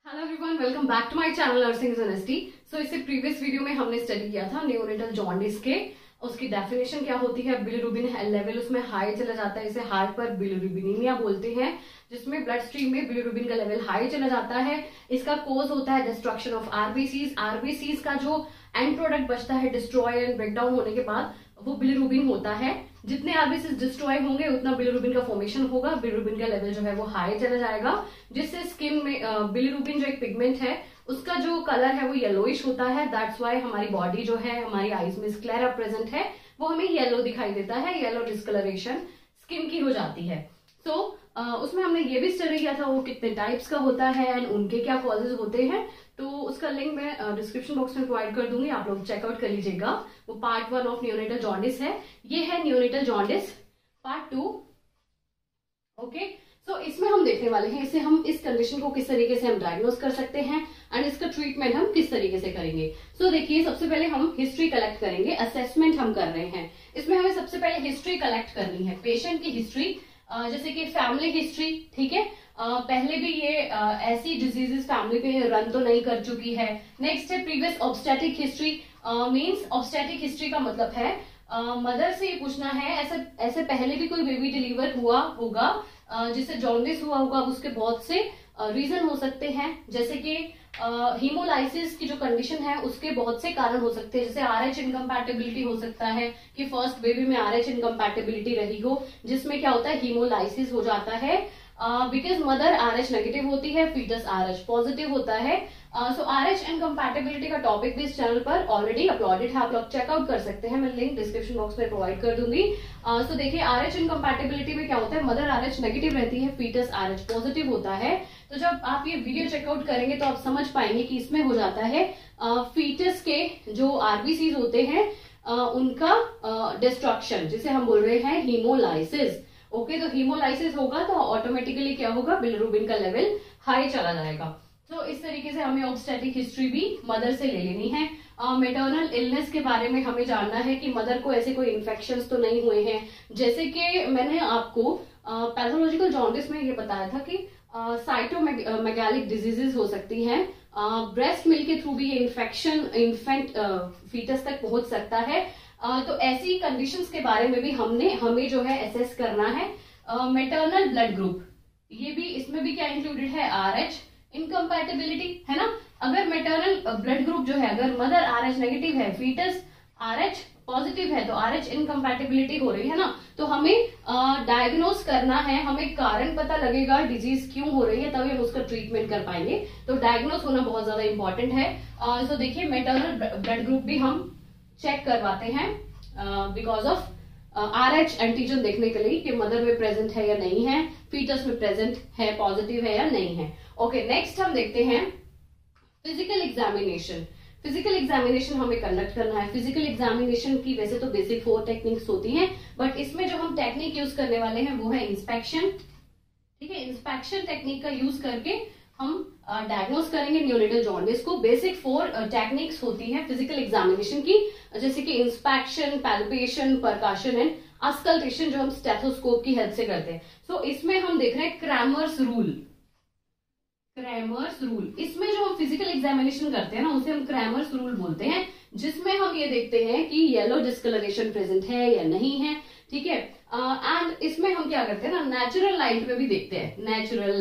Hello everyone, welcome back to my channel nursing is NST. So इससे previous video में हमने study किया था नियोनेटल जॉन्डिस के, उसकी डेफिनेशन क्या होती है। बिलिरुबिन लेवल उसमें हाई चला जाता है, इसे हार्ट पर बिलिरुबिनीमिया बोलते हैं, जिसमें ब्लड स्ट्रीम में बिलिरुबिन का लेवल हाई चला जाता है। इसका कोज होता है डिस्ट्रक्शन ऑफ आरबीसीज। आरबीसीज का जो एंड प्रोडक्ट बचता है डिस्ट्रॉय एंड ब्रेकडाउन होने के बाद वो बिलिरुबिन होता है। जितने आरबीसीज डिस्ट्रॉय होंगे उतना बिलिरुबिन का फॉर्मेशन होगा, बिलिरुबिन का लेवल जो है वो हाई चला जाएगा, जिससे स्किन में बिलिरुबिन जो एक पिगमेंट है उसका जो कलर है वो येलोइश होता है। दैट्स वाई हमारी बॉडी जो है, हमारी आईज में स्क्लेरा प्रेजेंट है, वो हमें येलो दिखाई देता है, येलो डिस्कलरेशन स्किन की हो जाती है। सो उसमें हमने ये भी स्टडी किया था वो कितने टाइप्स का होता है एंड उनके क्या कॉजेज होते हैं। तो उसका लिंक मैं डिस्क्रिप्शन बॉक्स में प्रोवाइड कर दूंगी, आप लोग चेकआउट कर लीजिएगा। वो पार्ट 1 ऑफ नियोनेटल जॉन्डिस है। ये है नियोनेटल जॉन्डिस पार्ट 2। ओके, सो इसमें हम देखने वाले हैं इसे हम इस कंडीशन को किस तरीके से हम डायग्नोस कर सकते हैं एंड इसका ट्रीटमेंट हम किस तरीके से करेंगे। सो देखिए, सबसे पहले हम हिस्ट्री कलेक्ट करेंगे, असेसमेंट हम कर रहे हैं। इसमें हमें सबसे पहले हिस्ट्री कलेक्ट करनी है, पेशेंट की हिस्ट्री, जैसे कि फैमिली हिस्ट्री। ठीक है, पहले भी ये ऐसी डिजीजेस फैमिली पे रन तो नहीं कर चुकी है। नेक्स्ट है previous obstetric history. Means obstetric history का मतलब है मदर से ये पूछना है ऐसे पहले भी कोई बेबी डिलीवर हुआ होगा जिससे जॉन्डिस हुआ होगा। उसके बहुत से रीजन हो सकते हैं, जैसे कि हीमोलाइसिस की जो कंडीशन है उसके बहुत से कारण हो सकते हैं, जैसे आरएच इनकम्पैटिबिलिटी हो सकता है कि फर्स्ट बेबी में आरएच इनकम्पैटिबिलिटी रही हो, जिसमें क्या होता है हीमोलाइसिस हो जाता है बिकॉज मदर आरएच नेगेटिव होती है, फीटस आरएच पॉजिटिव होता है। सो आरएच इनकम्पैटिबिलिटी का टॉपिक भी इस चैनल पर ऑलरेडी अपलोडेड है, आप लोग चेकआउट कर सकते हैं, मैं लिंक डिस्क्रिप्शन बॉक्स में प्रोवाइड कर दूंगी। सो देखिए, आरएच इनकम्पैटिबिलिटी में क्या होता है, मदर आरएच नेगेटिव रहती है, फीटस आरएच पॉजिटिव होता है। तो जब आप ये वीडियो चेकआउट करेंगे तो आप समझ पाएंगे कि इसमें हो जाता है फीटस के जो आरबीसीज होते हैं उनका डिस्ट्रक्शन, जिसे हम बोल रहे हैं हीमोलाइसिस। ओके, तो हीमोलाइसिस होगा तो ऑटोमेटिकली क्या होगा, बिलिरुबिन का लेवल हाई चला जाएगा। तो इस तरीके से हमें ऑब्स्टेटिक हिस्ट्री भी मदर से ले लेनी है। मेटर्नल इलनेस के बारे में हमें जानना है कि मदर को ऐसे कोई इन्फेक्शंस तो नहीं हुए हैं, जैसे कि मैंने आपको पैथोलॉजिकल जॉन्डिस में ये बताया था कि साइटोमेगालिक डिजीजेस हो सकती हैं, ब्रेस्ट मिल्क के थ्रू भी ये इन्फेक्शन इन्फेंट फीटस तक पहुंच सकता है। तो ऐसी कंडीशंस के बारे में भी हमें जो है एसेस करना है। मेटर्नल ब्लड ग्रुप, ये भी इसमें भी क्या इंक्लूडेड है, आरएच इनकम्पैटिबिलिटी है ना। अगर मेटर्नल ब्लड ग्रुप जो है, अगर मदर आरएच नेगेटिव है, फीटस आरएच पॉजिटिव है, तो आरएच इनकम्पैटिबिलिटी हो रही है ना। तो हमें डायग्नोस करना है, हमें कारण पता लगेगा डिजीज क्यों हो रही है, तभी हम उसका ट्रीटमेंट कर पाएंगे। तो डायग्नोस होना बहुत ज्यादा इंपॉर्टेंट है। तो देखिए, मेटर्नल ब्लड ग्रुप भी हम चेक करवाते हैं बिकॉज ऑफ आरएच एंटीजन देखने के लिए कि मदर में प्रेजेंट है या नहीं है, फीटस में प्रेजेंट है, पॉजिटिव है या नहीं है। ओके, नेक्स्ट हम देखते हैं फिजिकल एग्जामिनेशन। फिजिकल एग्जामिनेशन हमें कंडक्ट करना है। फिजिकल एग्जामिनेशन की वैसे तो बेसिक 4 टेक्निक्स होती हैं, बट इसमें जो हम टेक्निक यूज करने वाले हैं वो है इंस्पेक्शन। ठीक है, इंस्पेक्शन टेक्निक का यूज करके हम डायग्नोस करेंगे नियोनेटल जॉन्डिस को। बेसिक 4 टेक्निक्स होती हैं फिजिकल एग्जामिनेशन की, जैसे कि inspection, palpation, percussion and auscultation, जो हम स्टेथोस्कोप की हेल्प से करते हैं। सो इसमें हम देख रहे हैं क्रैमर्स रूल। क्रैमर्स रूल, इसमें जो हम फिजिकल एग्जामिनेशन करते हैं ना उसे हम क्रैमर्स रूल बोलते हैं, जिसमें हम ये देखते हैं कि येलो डिस्कलरेशन प्रेजेंट है या नहीं है। ठीक है, एंड इसमें हम क्या करते हैं ना, नेचुरल लाइट में भी देखते हैं। नेचुरल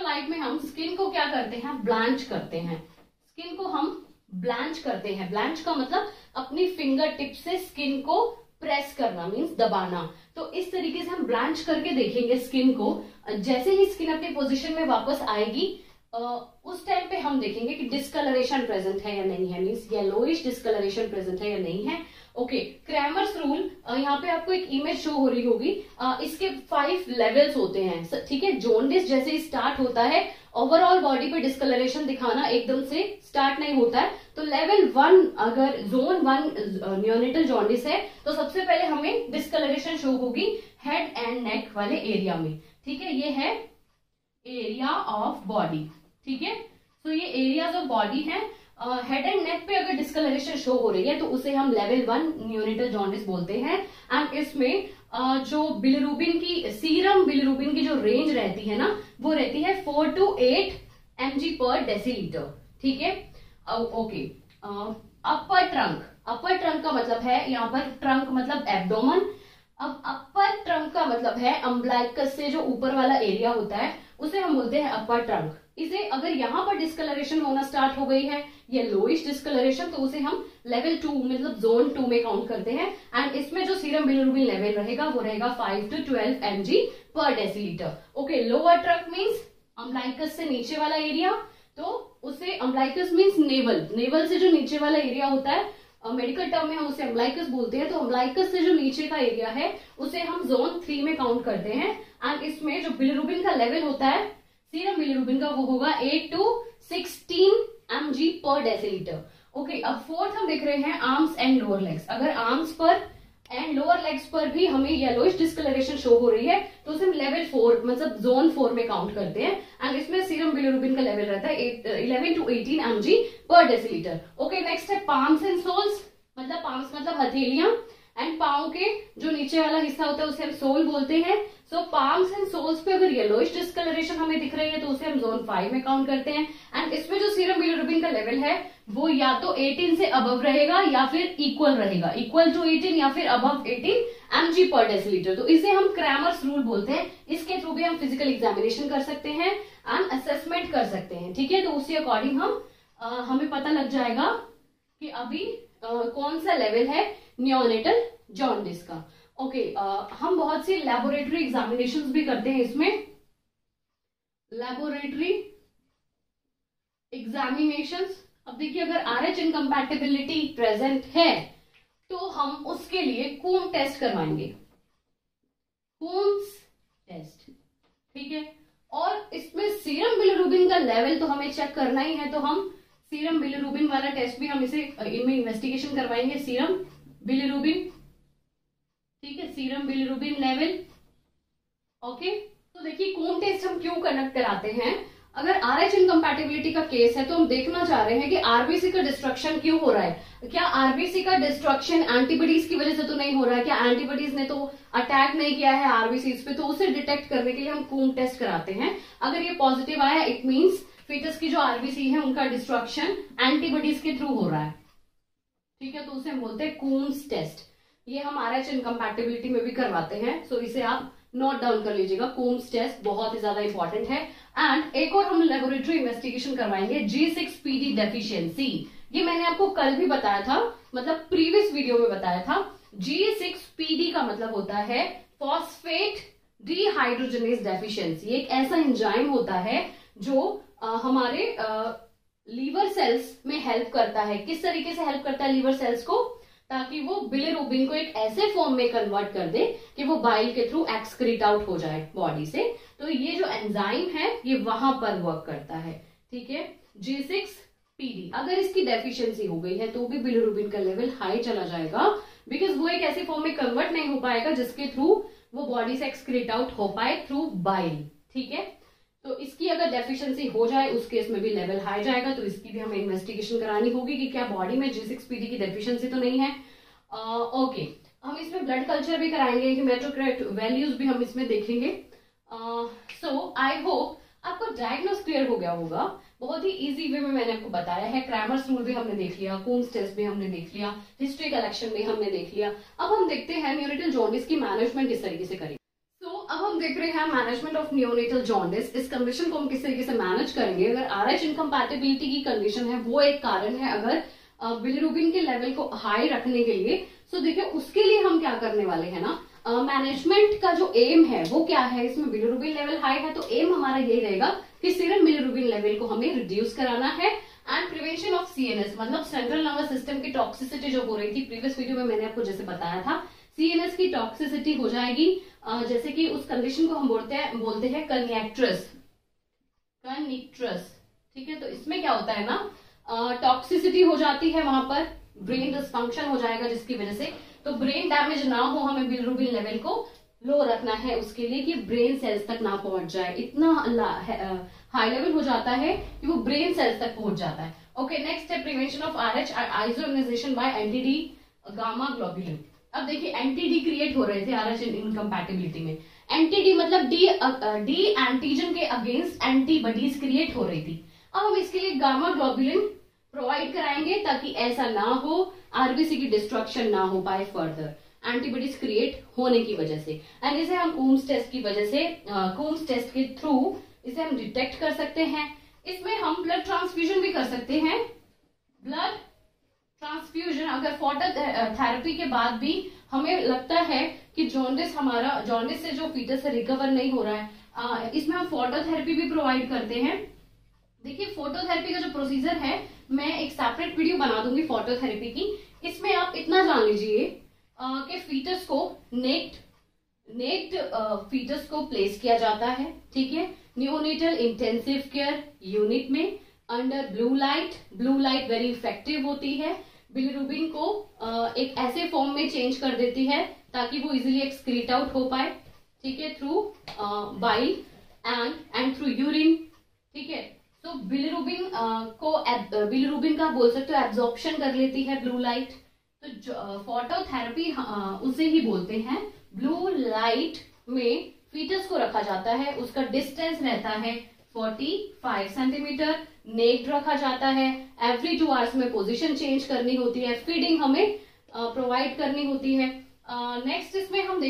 लाइट में हम स्किन को क्या करते हैं, ब्लांच करते हैं। स्किन को हम ब्लांच करते हैं। ब्लांच का मतलब अपनी फिंगर टिप से स्किन को प्रेस करना, मींस दबाना। तो इस तरीके से हम ब्लांच करके देखेंगे स्किन को। जैसे ही स्किन अपनी पोजीशन में वापस आएगी उस टाइम पे हम देखेंगे कि डिस्कलरेशन प्रेजेंट है या नहीं है, मींस येलोइश डिस्कलरेशन प्रेजेंट है या नहीं है। ओके, क्रैमर्स रूल, यहाँ पे आपको एक इमेज शो हो रही होगी। इसके 5 लेवल्स होते हैं। ठीक है, जॉन्डिस जैसे ही स्टार्ट होता है, ओवरऑल बॉडी पे डिस्कलरेशन दिखाना एकदम से स्टार्ट नहीं होता है। तो लेवल 1, अगर जोन 1 नियोनेटल जॉन्डिस है तो सबसे पहले हमें डिस्कलरेशन शो होगी हेड एंड नेक वाले एरिया में। ठीक है, ये है एरिया ऑफ बॉडी। ठीक है, तो ये एरियाज ऑफ बॉडी है। हेड एंड नेक पे अगर डिस्कलरेशन शो हो रही है तो उसे हम लेवल 1 नियोनेटल जॉन्डिस बोलते हैं। एंड इसमें जो बिलिरुबिन की सीरम बिलिरुबिन की जो रेंज रहती है ना, वो रहती है 4 to 8 mg/डेसीलीटर। ठीक है, ओके। अपर ट्रंक का मतलब है, यहाँ पर ट्रंक मतलब एब्डोमन। अब अपर ट्रंक का मतलब है अम्ब्लाइकस से जो ऊपर वाला एरिया होता है उसे हम बोलते हैं अपर ट्रंक। इसे अगर यहाँ पर डिस्कलरेशन होना स्टार्ट हो गई है या लोइश डिस्कलरेशन, तो उसे हम लेवल 2 मतलब जोन 2 में काउंट करते हैं। एंड इसमें जो सीरम बिलिरुबिन लेवल रहेगा वो रहेगा 5 to 12 mg/डेसीलीटर। Okay, lower trunk means umbilicus से नीचे वाला एरिया, तो उसे अम्ब्लाइकस मीन्स नेवल से जो नीचे वाला एरिया होता है, मेडिकल टर्म में हम उसे अम्ब्लाइकस बोलते हैं। तो अम्ब्लाइकस से जो नीचे का एरिया है उसे हम जोन 3 में काउंट करते हैं। एंड इसमें जो बिलिरुबिन का लेवल होता है सीरम बिलिरुबिन का वो होगा 8 to 16 mg/डेसीलीटर। ओके, अब फोर्थ हम देख रहे हैं आर्म्स एंड लोअर लेग्स। अगर आर्म्स पर एंड लोअर लेग्स पर भी हमें येलोइश डिस्कलरेशन शो हो रही है तो उसे हम लेवल 4 मतलब जोन 4 में काउंट करते हैं। एंड इसमें सीरम बिलिरुबिन का लेवल रहता है 11 to 18 mg/डेसीलीटर। ओके, नेक्स्ट है पाम्स एंड सोल्स। मतलब पाम्स मतलब हथेलियां, एंड पाँव के जो नीचे वाला हिस्सा होता है उसे हम सोल बोलते हैं। सो पाम्स एंड सोल्स पे अगर येलोइश डिस्कलरेशन हमें दिख रही है तो उसे हम जोन 5 में काउंट करते हैं। एंड इसमें जो सीरम बिलिरुबिन का लेवल है वो या तो 18 से अबव रहेगा या फिर इक्वल रहेगा, इक्वल टू 18 या फिर अबव 18 mg/डेसीलीटर। तो इसे हम क्रैमर्स रूल बोलते हैं। इसके थ्रू भी हम फिजिकल एग्जामिनेशन कर सकते हैं एंड असेसमेंट कर सकते हैं। ठीक है, तो उसी अकॉर्डिंग हमें पता लग जाएगा कि अभी कौन सा लेवल है नियोनेटल जॉन्डिस का। ओके, हम बहुत सी लैबोरेटरी एग्जामिनेशंस भी करते हैं इसमें। लैबोरेटरी एग्जामिनेशंस, अब देखिए अगर RH इनकम्पैटिबिलिटी प्रेजेंट है तो हम उसके लिए कूम टेस्ट करवाएंगे, कूम्स टेस्ट। ठीक है, और इसमें सीरम बिलिरुबिन का लेवल तो हमें चेक करना ही है, तो हम सीरम बिलिरुबिन वाला टेस्ट भी हम इनमें इन्वेस्टिगेशन करवाएंगे, सीरम बिलिरुबिन। ठीक है, सीरम बिलिरुबिन लेवल। ओके, तो देखिए कूम टेस्ट हम क्यों कंडक्ट कराते हैं। अगर RH इनकम्पैटिबिलिटी का केस है तो हम देखना चाह रहे हैं कि आरबीसी का डिस्ट्रक्शन क्यों हो रहा है। क्या आरबीसी का डिस्ट्रक्शन एंटीबॉडीज की वजह से तो नहीं हो रहा है, क्या एंटीबॉडीज ने तो अटैक नहीं किया है आरबीसीज पे, तो उसे डिटेक्ट करने के लिए हम कूम टेस्ट कराते हैं। अगर ये पॉजिटिव आया इट मीन्स फीटस की जो आरबीसी है उनका डिस्ट्रक्शन एंटीबॉडीज के थ्रू हो रहा है। ठीक है, तो उसे हम बोलते हैं कूम्स टेस्ट। ये हम RH इनकम्पैटिबिलिटी में भी करवाते हैं, सो इसे आप नोट डाउन कर लीजिएगा। कूम्स टेस्ट बहुत ही ज्यादा इंपॉर्टेंट है। एंड एक और हम लेबोरेटरी इन्वेस्टिगेशन करवाएंगे, G6PD डेफिशिएंसी। ये मैंने आपको कल भी बताया था, मतलब प्रीवियस वीडियो में बताया था। G6PD का मतलब होता है फॉस्फेट डिहाइड्रोजनेज डेफिशिएंसी। एक ऐसा एंजाइम होता है जो हमारे लीवर सेल्स में हेल्प करता है। किस तरीके से हेल्प करता है लीवर सेल्स को, ताकि वो बिलिरुबिन को एक ऐसे फॉर्म में कन्वर्ट कर दे कि वो बाइल के थ्रू एक्सक्रीट आउट हो जाए बॉडी से। तो ये जो एंजाइम है ये वहां पर वर्क करता है। ठीक है, G6PD अगर इसकी डेफिशिएंसी हो गई है तो भी बिलिरुबिन का लेवल हाई चला जाएगा, बिकॉज वो एक ऐसे फॉर्म में कन्वर्ट नहीं हो पाएगा जिसके थ्रू वो बॉडी से एक्सक्रीट आउट हो पाए थ्रू बाइल। ठीक है, तो इसकी अगर डेफिशिएंसी हो जाए उस केस में भी लेवल हाई जाएगा, तो इसकी भी हमें इन्वेस्टिगेशन करानी होगी कि क्या बॉडी में G6PD की डेफिशिएंसी तो नहीं है। ओके, हम इसमें ब्लड कल्चर भी कराएंगे, हेमाटोक्राइट वैल्यूज भी हम इसमें देखेंगे। सो आई होप आपको डायग्नोस क्लियर हो गया होगा। बहुत ही इजी वे में मैंने आपको बताया है। क्रैमर्स रूल भी हमने देख लिया, कूम्स टेस्ट भी हमने देख लिया, हिस्ट्री कलेक्शन भी हमने देख लिया। अब हम देखते हैं न्यूनेटल जॉन्डिस की मैनेजमेंट किस तरीके से करेंगे। अब हम देख रहे हैं मैनेजमेंट ऑफ नियोनेटल जॉन्डिस। इस कंडीशन को हम किस तरीके से मैनेज करेंगे। अगर RH इनकम्पैटिबिलिटी की कंडीशन है, वो एक कारण है अगर बिलिरुबिन के लेवल को हाई रखने के लिए। सो देखिए उसके लिए हम क्या करने वाले हैं ना, मैनेजमेंट का जो एम है वो क्या है। इसमें बिलिरुबिन लेवल हाई है तो एम हमारा यही रहेगा कि सीरम बिलिरुबिन लेवल को हमें रिड्यूस कराना है। एंड प्रिवेंशन ऑफ CNS मतलब सेंट्रल नर्वस सिस्टम की टॉक्सिसिटी जो हो रही थी प्रीवियस वीडियो में मैंने आपको जैसे बताया था, CNS की टॉक्सिसिटी हो जाएगी। जैसे कि उस कंडीशन को हम बोलते हैं कनिएक्ट्रस। ठीक है, तो इसमें क्या होता है ना, टॉक्सिसिटी हो जाती है, वहां पर ब्रेन डिसफंक्शन हो जाएगा जिसकी वजह से, तो ब्रेन डैमेज ना हो, हमें बिलिरुबिन लेवल को लो रखना है उसके लिए कि ब्रेन सेल्स तक ना पहुंच जाए। इतना हाई लेवल हो जाता है कि वो ब्रेन सेल्स तक पहुंच जाता है। ओके, नेक्स्ट है prevention of RH isoimmunization by anti-D gamma globulin. अब देखिए एंटी-डी क्रिएट हो रहे थे RH इनकम्पैटिबिलिटी में, एंटी डी मतलब डी एंटीजन के अगेंस्ट एंटीबॉडीज क्रिएट हो रही थी। अब हम इसके लिए गामा ग्लोबुलिन प्रोवाइड कराएंगे ताकि ऐसा ना हो, आरबीसी की डिस्ट्रक्शन ना हो पाए फर्दर एंटीबॉडीज क्रिएट होने की वजह से। एंड इसे हम कूम्स टेस्ट की वजह से, कूम्स टेस्ट के थ्रू इसे हम डिटेक्ट कर सकते हैं। इसमें हम ब्लड ट्रांसफ्यूजन भी कर सकते हैं। ब्लड ट्रांसफ्यूजन, अगर फोटोथेरेपी के बाद भी हमें लगता है कि जॉन्डिस से जो फीटस है रिकवर नहीं हो रहा है, इसमें हम फोटोथेरेपी भी प्रोवाइड करते हैं। देखिए फोटोथेरेपी का जो प्रोसीजर है, मैं एक सेपरेट वीडियो बना दूंगी फोटोथेरेपी की। इसमें आप इतना जान लीजिए कि फीटस को नेक्ड फीटस को प्लेस किया जाता है, ठीक है, न्यूनेटल इंटेंसिव केयर यूनिट में under blue light very effective होती है। बिलिरुबिन को एक ऐसे फॉर्म में चेंज कर देती है ताकि वो इजीली एक्सक्रीट आउट हो पाए, ठीक है, through bile and through urine, ठीक है। तो बिलिरुबिन का बोल सकते हो एब्जॉर्प्शन कर लेती है ब्लू लाइट। तो फोटोथेरेपी उसे ही बोलते हैं। ब्लू लाइट में फीटस को रखा जाता है, उसका डिस्टेंस रहता है 45 सेंटीमीटर, नेक्ड रखा जाता है, एवरी 2 आवर्स में पोजीशन चेंज करनी होती है, फीडिंग हमें प्रोवाइड करनी होती है। नेक्स्ट इसमें हम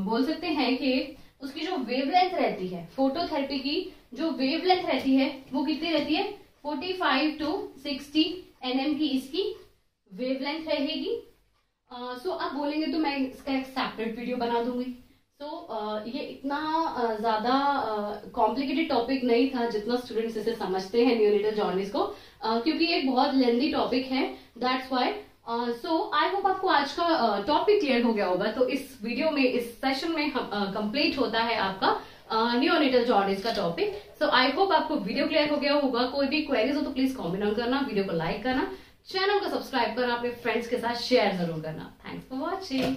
बोल सकते हैं कि उसकी जो वेवलेंथ रहती है, फोटोथेरेपी की जो वेवलेंथ रहती है वो कितनी रहती है, 45 to 60 nm की इसकी वेवलेंथ रहेगी। सो आप बोलेंगे तो मैं इसका एक सेपरेट वीडियो बना दूंगी। ये इतना ज्यादा कॉम्प्लिकेटेड टॉपिक नहीं था जितना स्टूडेंट्स इसे समझते हैं न्यूनेटल जॉन्डिस को, क्योंकि ये एक बहुत लेंथी टॉपिक है, दैट्स व्हाई। आई होप आपको आज का टॉपिक क्लियर हो गया होगा। तो इस वीडियो में, इस सेशन में कंप्लीट होता है आपका न्यूनेटल जॉन्डिस का टॉपिक। सो आई होप आपको वीडियो क्लियर हो गया होगा। कोई भी क्वेरीज हो तो प्लीज कॉमेंट ऑन करना, वीडियो को लाइक करना, चैनल को सब्सक्राइब करना, अपने फ्रेंड्स के साथ शेयर जरूर करना। Thanks for watching.